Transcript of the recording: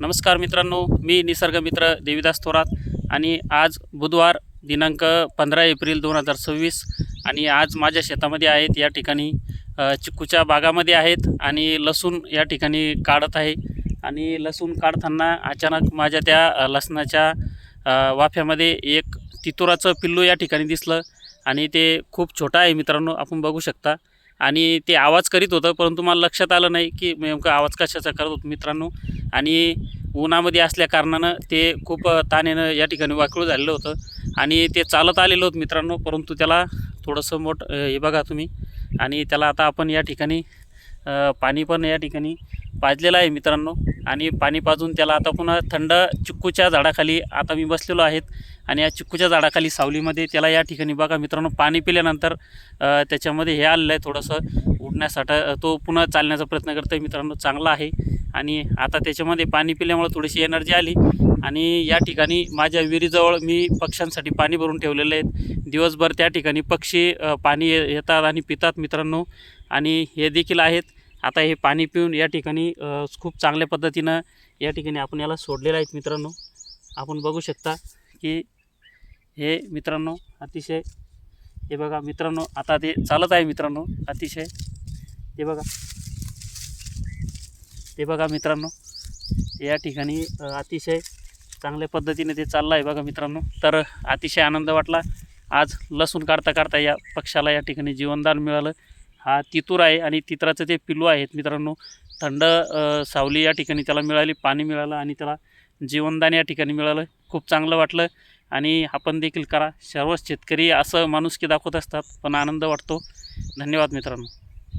नमस्कार मित्रांनो, मी निसर्ग मित्र देविदास थोरात आणि आज बुधवार दिनांक 15 एप्रिल 2026 आणि आज माझ्या शेतामध्ये आहेत. या ठिकाणी चिक्कूच्या बागामध्ये आहेत आणि लसूण या ठिकाणी काढत आहे. आणि लसूण काढताना अचानक माझ्या त्या लसणाच्या वाफ्यामध्ये एक तितुराचं पिल्लू या ठिकाणी दिसलं आणि ते खूप छोटं आहे मित्रांनो, आपण बघू शकता. आणि ते आवाज करीत होतं, परंतु मला लक्षात आलं नाही की नेमका आवाज कशाचा करत होतं मित्रांनो. आणि उन्हामध्ये असल्या कारणानं ते खूप ताणेनं या ठिकाणी वाकडं झालेलं होतं आणि ते चालत आलेलं होतं मित्रांनो. परंतु त्याला थोडंसं हे बघा तुम्ही. आणि त्याला आता आपण या ठिकाणी पाणी पण या ठिकाणी पाजलेलं आहे मित्रांनो. आणि पाणी पाजून त्याला आता पुन्हा थंड चिक्कूच्या झाडाखाली आता मी बसलेलो आहेत. आणि या चिक्कूच्या झाडाखाली सावलीमध्ये त्याला या ठिकाणी बघा मित्रांनो, पाणी पिल्यानंतर त्याच्यामध्ये हे आलेलं आहे थोडंसं उठण्यासाठी. तो पुन्हा चालण्याचा प्रयत्न करतो आहे मित्रांनो, चांगला आहे. आणि आता त्याच्यामध्ये पाणी पिल्यामुळे थोडीशी एनर्जी आली. आणि या ठिकाणी माझ्या विहिरीजवळ मी पक्ष्यांसाठी पाणी भरून ठेवलेलं आहे. दिवसभर त्या ठिकाणी पक्षी पाणी येतात आणि पितात मित्रांनो. आणि हे देखील आहेत. आता हे पाणी पिऊन या ठिकाणी खूप चांगल्या पद्धतीनं या ठिकाणी आपण याला सोडलेलं आहे मित्रांनो. आपण बघू शकता की हे मित्रांनो अतिशय, हे बघा मित्रांनो, आता ते चालत आहे मित्रांनो अतिशय. ते बघा मित्रांनो, या ठिकाणी अतिशय चांगल्या पद्धतीने ते चाललं आहे बघा मित्रांनो. तर अतिशय आनंद वाटला आज लसूण काढता काढता या पक्षाला या ठिकाणी जीवनदान मिळालं. हा तितूर आहे आणि तितराचं ते पिल्लू आहेत मित्रांनो. थंड सावली या ठिकाणी त्याला मिळाली, पाणी मिळालं आणि त्याला जीवनदान या ठिकाणी मिळालं. खूप चांगलं वाटलं. आणि आपण देखील करा. सर्वच शेतकरी असं माणुसकी दाखवत असतात, पण आनंद वाटतो. धन्यवाद मित्रांनो.